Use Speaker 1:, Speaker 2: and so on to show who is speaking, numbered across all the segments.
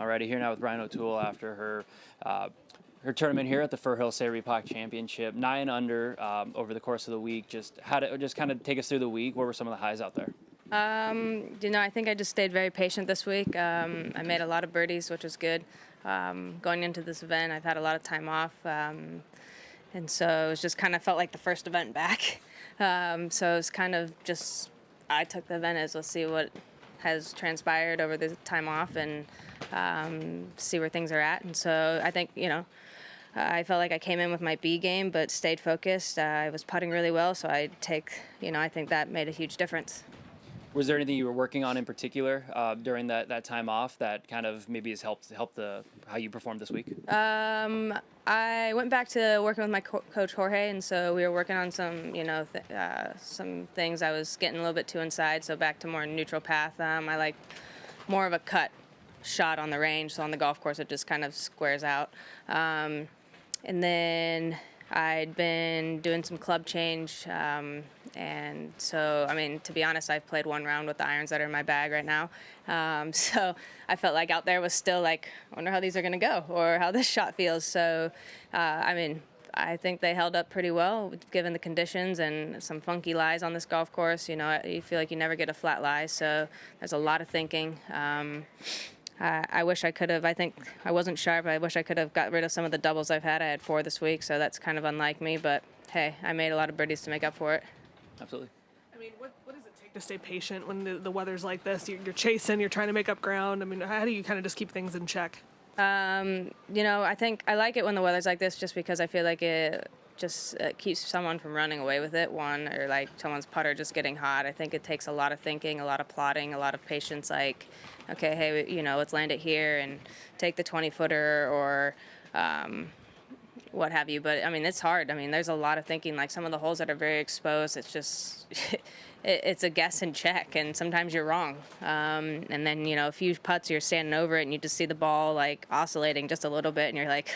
Speaker 1: Alrighty, here now with Ryann O'Toole after her tournament here at the Fir Hill State Repoc Championship. 9 under over the course of the week. Just kind of take us through the week. What were some of the highs out there?
Speaker 2: I think I just stayed very patient this week. I made a lot of birdies, which was good. Going into this event, I've had a lot of time off, and so it was just kind of felt like the first event back. So it was kind of just, I took the event as let's see what has transpired over the time off and see where things are at. And so I think, I felt like I came in with my B game, but stayed focused. I was putting really well, so I think that made a huge difference.
Speaker 1: Was there anything you were working on in particular during that time off that kind of maybe has helped how you performed this week?
Speaker 2: I went back to working with my coach Jorge, and so we were working on some, some things. I was getting a little bit too inside, so back to more neutral path. I like more of a cut shot on the range, so on the golf course it just kind of squares out. And then I'd been doing some club change, and so, to be honest, I've played one round with the irons that are in my bag right now. So I felt like out there was still like, I wonder how these are going to go or how this shot feels. So, I think they held up pretty well given the conditions and some funky lies on this golf course. You feel like you never get a flat lie, so there's a lot of thinking. I wish I could have, I think I wasn't sharp. I wish I could have got rid of some of the doubles I've had. I had 4 this week, so that's kind of unlike me, but hey, I made a lot of birdies to make up for it.
Speaker 1: Absolutely.
Speaker 3: What does it take to stay patient when the weather's like this? You're chasing, you're trying to make up ground. How do you kind of just keep things in check?
Speaker 2: I think I like it when the weather's like this just because I feel like it keeps someone from running away with it, or like someone's putter just getting hot. I think it takes a lot of thinking, a lot of plotting, a lot of patience, like, okay, hey, let's land it here and take the 20-footer or what have you. But, it's hard. There's a lot of thinking. Like some of the holes that are very exposed, it's just, it's a guess and check, and sometimes you're wrong. And then, a few putts, you're standing over it and you just see the ball like oscillating just a little bit and you're like,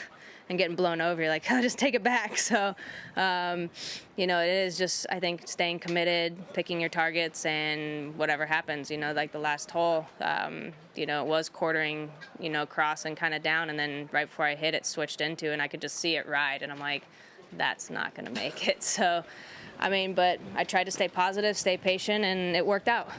Speaker 2: and getting blown over, you're like, oh, just take it back. So, it is just, I think, staying committed, picking your targets, and whatever happens, like the last hole, it was quartering, cross and kind of down, and then right before I hit it, switched into, and I could just see it ride, and I'm like, that's not going to make it. So, but I tried to stay positive, stay patient, and it worked out.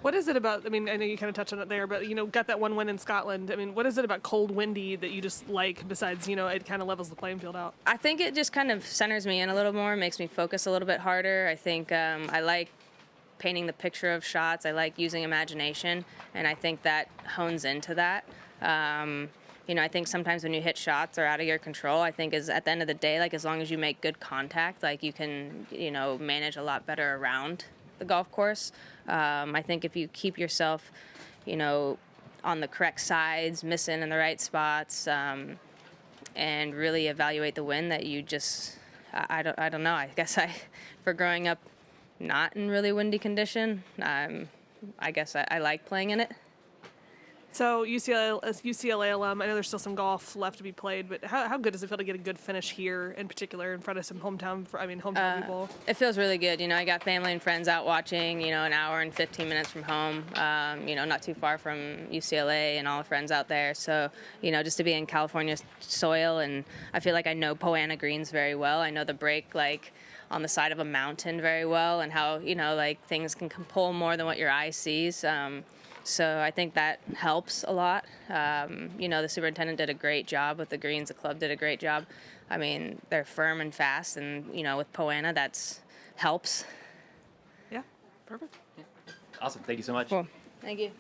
Speaker 3: What is it about, I know you kind of touched on it there, but, got that one win in Scotland. What is it about cold, windy that you just like besides, it kind of levels the playing field out?
Speaker 2: I think it just kind of centers me in a little more, makes me focus a little bit harder. I think I like painting the picture of shots. I like using imagination, and I think that hones into that. I think sometimes when you hit shots are out of your control, I think is at the end of the day, like as long as you make good contact, like you can, manage a lot better around the golf course. I think if you keep yourself, on the correct sides, missing in the right spots, and really evaluate the wind, that you just, I don't know. I guess for growing up not in really windy condition, I guess I like playing in it.
Speaker 3: So UCLA alum, I know there's still some golf left to be played, but how good does it feel to get a good finish here, in particular, in front of some hometown people?
Speaker 2: It feels really good. I got family and friends out watching, an hour and 15 minutes from home, not too far from UCLA and all the friends out there. So, just to be in California soil, and I feel like I know Poana greens very well. I know the break, like, on the side of a mountain very well, and how, things can pull more than what your eye sees. So I think that helps a lot. The superintendent did a great job with the greens. The club did a great job. They're firm and fast, and, with Poana, that helps.
Speaker 3: Yeah, perfect.
Speaker 1: Awesome. Thank you so much.
Speaker 2: Cool. Thank you.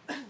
Speaker 3: Thank you.